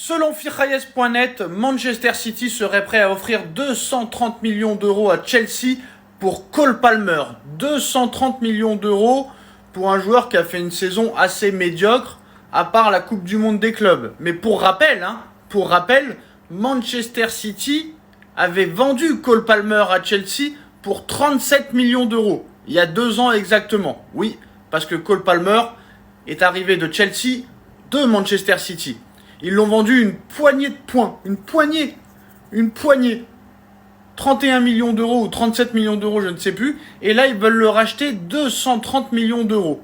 Selon Firayes.net, Manchester City serait prêt à offrir 230 millions d'euros à Chelsea pour Cole Palmer. 230 millions d'euros pour un joueur qui a fait une saison assez médiocre, à part la Coupe du Monde des clubs. Mais pour rappel, Manchester City avait vendu Cole Palmer à Chelsea pour 37 millions d'euros. Il y a 2 ans exactement. Oui, parce que Cole Palmer est arrivé de Chelsea de Manchester City. Ils l'ont vendu une poignée de points. Une poignée. 31 millions d'euros ou 37 millions d'euros, je ne sais plus. Et là, ils veulent le racheter 230 millions d'euros.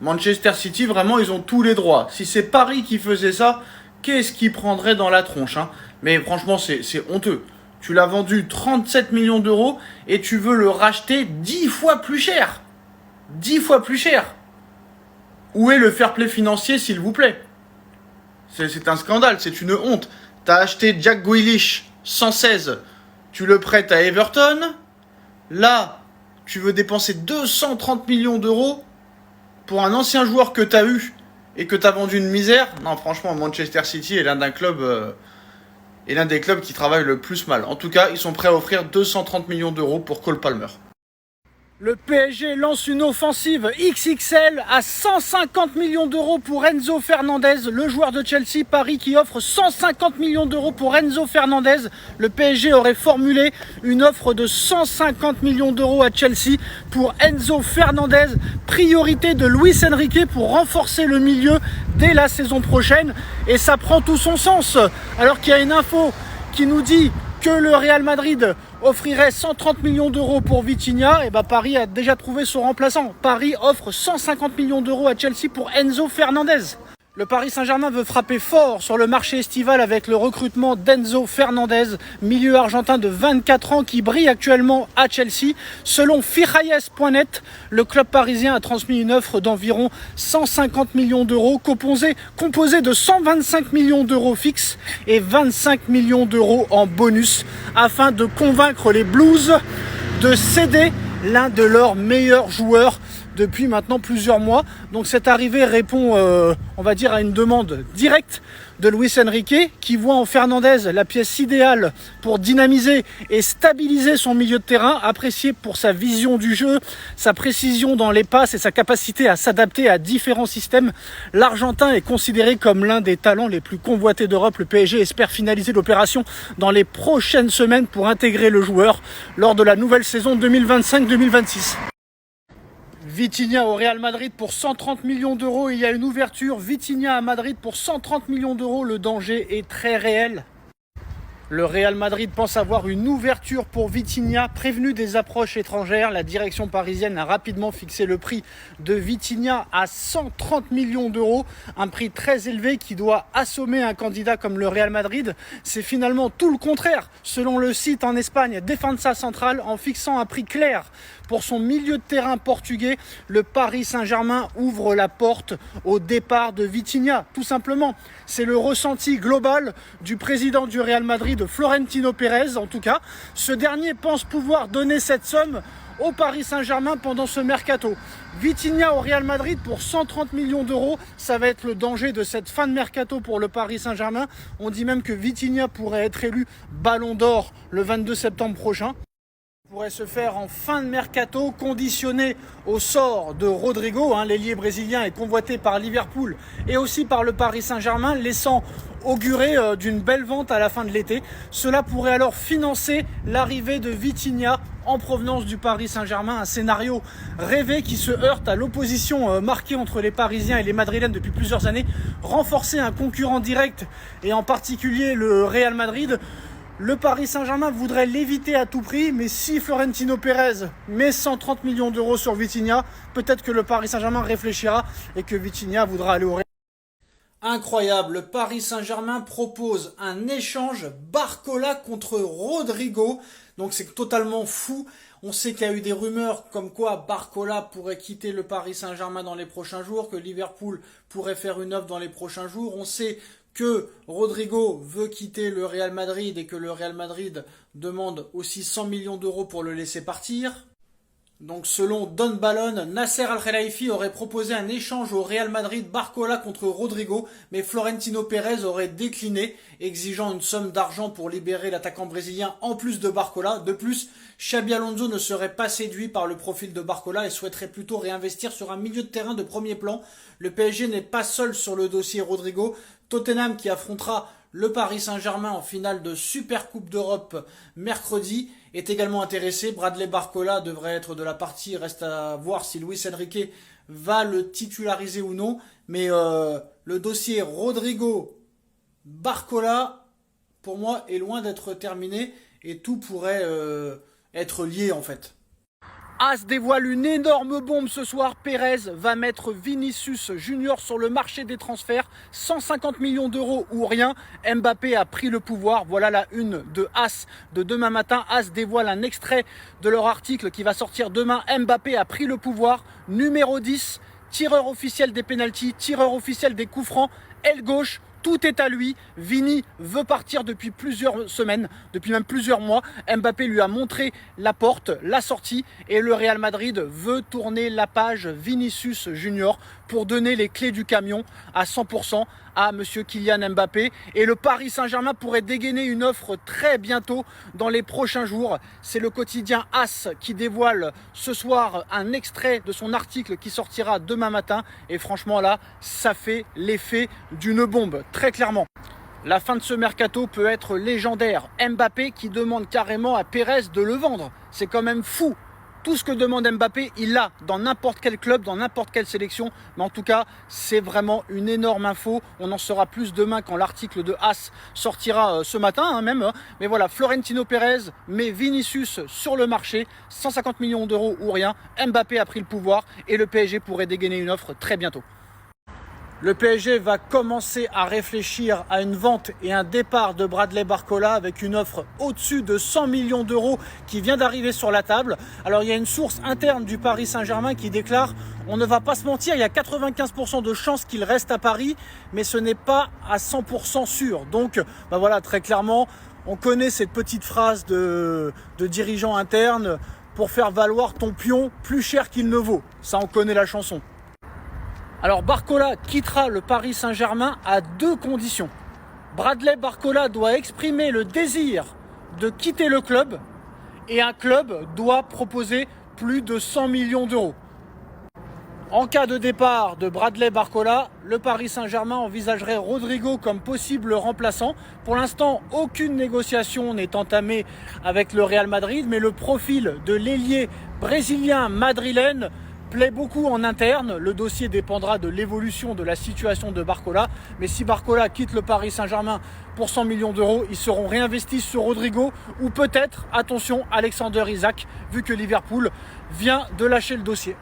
Manchester City, vraiment, ils ont tous les droits. Si c'est Paris qui faisait ça, qu'est-ce qu'ils prendraient dans la tronche, hein? Mais franchement, c'est honteux. Tu l'as vendu 37 millions d'euros et tu veux le racheter 10 fois plus cher. 10 fois plus cher. Où est le fair play financier, s'il vous plaît? C'est un scandale, c'est une honte. T'as acheté Jack Grealish, 116. Tu le prêtes à Everton. Là, tu veux dépenser 230 millions d'euros pour un ancien joueur que t'as eu et que t'as vendu une misère. Non, franchement, Manchester City est l'un des clubs qui travaillent le plus mal. En tout cas, ils sont prêts à offrir 230 millions d'euros pour Cole Palmer. Le PSG lance une offensive XXL à 150 millions d'euros pour Enzo Fernandez, le joueur de Chelsea. Paris qui offre 150 millions d'euros pour Enzo Fernandez. Le PSG aurait formulé une offre de 150 millions d'euros à Chelsea pour Enzo Fernandez. Priorité de Luis Enrique pour renforcer le milieu dès la saison prochaine. Et ça prend tout son sens. Alors qu'il y a une info qui nous dit que le Real Madrid offrirait 130 millions d'euros pour Vitinha, et Paris a déjà trouvé son remplaçant. Paris offre 150 millions d'euros à Chelsea pour Enzo Fernandez. Le Paris Saint-Germain veut frapper fort sur le marché estival avec le recrutement d'Enzo Fernandez, milieu argentin de 24 ans qui brille actuellement à Chelsea. Selon Firayes.net, le club parisien a transmis une offre d'environ 150 millions d'euros, composée de 125 millions d'euros fixes et 25 millions d'euros en bonus, afin de convaincre les Blues de céder l'un de leurs meilleurs joueurs depuis maintenant plusieurs mois. Donc cette arrivée répond, on va dire, à une demande directe de Luis Enrique, qui voit en Fernandez la pièce idéale pour dynamiser et stabiliser son milieu de terrain, apprécié pour sa vision du jeu, sa précision dans les passes et sa capacité à s'adapter à différents systèmes. L'Argentin est considéré comme l'un des talents les plus convoités d'Europe. Le PSG espère finaliser l'opération dans les prochaines semaines pour intégrer le joueur lors de la nouvelle saison 2025-2026. Vitinha au Real Madrid pour 130 millions d'euros. Il y a une ouverture. Vitinha à Madrid pour 130 millions d'euros. Le danger est très réel. Le Real Madrid pense avoir une ouverture pour Vitinha. Prévenu des approches étrangères, la direction parisienne a rapidement fixé le prix de Vitinha à 130 millions d'euros. Un prix très élevé qui doit assommer un candidat comme le Real Madrid. C'est finalement tout le contraire, selon le site en Espagne Defensa Central. En fixant un prix clair pour son milieu de terrain portugais, le Paris Saint-Germain ouvre la porte au départ de Vitinha. Tout simplement, c'est le ressenti global du président du Real Madrid, Florentino Pérez en tout cas. Ce dernier pense pouvoir donner cette somme au Paris Saint-Germain pendant ce mercato. Vitinha au Real Madrid pour 130 millions d'euros, ça va être le danger de cette fin de mercato pour le Paris Saint-Germain. On dit même que Vitinha pourrait être élu Ballon d'Or le 22 septembre prochain. Pourrait se faire en fin de mercato, conditionné au sort de Rodrigo. L'ailier brésilien est convoité par Liverpool et aussi par le Paris Saint-Germain, laissant augurer d'une belle vente à la fin de l'été. Cela pourrait alors financer l'arrivée de Vitinha en provenance du Paris Saint-Germain, un scénario rêvé qui se heurte à l'opposition marquée entre les Parisiens et les Madrilènes depuis plusieurs années. Renforcer un concurrent direct et en particulier le Real Madrid. Le Paris Saint-Germain voudrait l'éviter à tout prix, mais si Florentino Pérez met 130 millions d'euros sur Vitinha, peut-être que le Paris Saint-Germain réfléchira et que Vitinha voudra aller au Real. Incroyable, le Paris Saint-Germain propose un échange Barcola contre Rodrigo, donc c'est totalement fou. On sait qu'il y a eu des rumeurs comme quoi Barcola pourrait quitter le Paris Saint-Germain dans les prochains jours, que Liverpool pourrait faire une offre dans les prochains jours. On sait que Rodrigo veut quitter le Real Madrid et que le Real Madrid demande aussi 100 millions d'euros pour le laisser partir. Donc selon Don Balon, Nasser Al-Khelaifi aurait proposé un échange au Real Madrid Barcola contre Rodrigo, mais Florentino Pérez aurait décliné, exigeant une somme d'argent pour libérer l'attaquant brésilien en plus de Barcola. De plus, Xabi Alonso ne serait pas séduit par le profil de Barcola et souhaiterait plutôt réinvestir sur un milieu de terrain de premier plan. Le PSG n'est pas seul sur le dossier Rodrigo. Tottenham, qui affrontera le Paris Saint-Germain en finale de Super Coupe d'Europe mercredi, est également intéressé. Bradley Barcola devrait être de la partie. Reste à voir si Luis Enrique va le titulariser ou non. Mais le dossier Rodrigo Barcola, pour moi, est loin d'être terminé et tout pourrait être lié en fait. As dévoile une énorme bombe ce soir. Pérez va mettre Vinicius Junior sur le marché des transferts. 150 millions d'euros ou rien. Mbappé a pris le pouvoir. Voilà la une de As de demain matin. As dévoile un extrait de leur article qui va sortir demain. Mbappé a pris le pouvoir. Numéro 10, tireur officiel des pénaltys, tireur officiel des coups francs, aile gauche. Tout est à lui. Vini veut partir depuis plusieurs semaines, depuis même plusieurs mois. Mbappé lui a montré la porte, la sortie, et le Real Madrid veut tourner la page Vinicius Junior pour donner les clés du camion à 100% à monsieur Kylian Mbappé. Et le Paris Saint-Germain pourrait dégainer une offre très bientôt dans les prochains jours. C'est le quotidien As qui dévoile ce soir un extrait de son article qui sortira demain matin. Et franchement là, ça fait l'effet d'une bombe. Très clairement, la fin de ce mercato peut être légendaire. Mbappé qui demande carrément à Pérez de le vendre. C'est quand même fou. Tout ce que demande Mbappé, il l'a dans n'importe quel club, dans n'importe quelle sélection. Mais en tout cas, c'est vraiment une énorme info. On en saura plus demain quand l'article de As sortira ce matin même. Mais voilà, Florentino Pérez met Vinicius sur le marché. 150 millions d'euros ou rien. Mbappé a pris le pouvoir et le PSG pourrait dégainer une offre très bientôt. Le PSG va commencer à réfléchir à une vente et un départ de Bradley Barcola avec une offre au-dessus de 100 millions d'euros qui vient d'arriver sur la table. Alors il y a une source interne du Paris Saint-Germain qui déclare « On ne va pas se mentir, il y a 95% de chances qu'il reste à Paris, mais ce n'est pas à 100% sûr. » Donc voilà, très clairement, on connaît cette petite phrase de dirigeant interne « Pour faire valoir ton pion plus cher qu'il ne vaut ». Ça, on connaît la chanson. Alors Barcola quittera le Paris Saint-Germain à deux conditions. Bradley Barcola doit exprimer le désir de quitter le club et un club doit proposer plus de 100 millions d'euros. En cas de départ de Bradley Barcola, le Paris Saint-Germain envisagerait Rodrigo comme possible remplaçant. Pour l'instant, aucune négociation n'est entamée avec le Real Madrid, mais le profil de l'ailier brésilien madrilène plaît beaucoup en interne. Le dossier dépendra de l'évolution de la situation de Barcola. Mais si Barcola quitte le Paris Saint-Germain pour 100 millions d'euros, ils seront réinvestis sur Rodrigo ou peut-être, attention, Alexander Isak, vu que Liverpool vient de lâcher le dossier.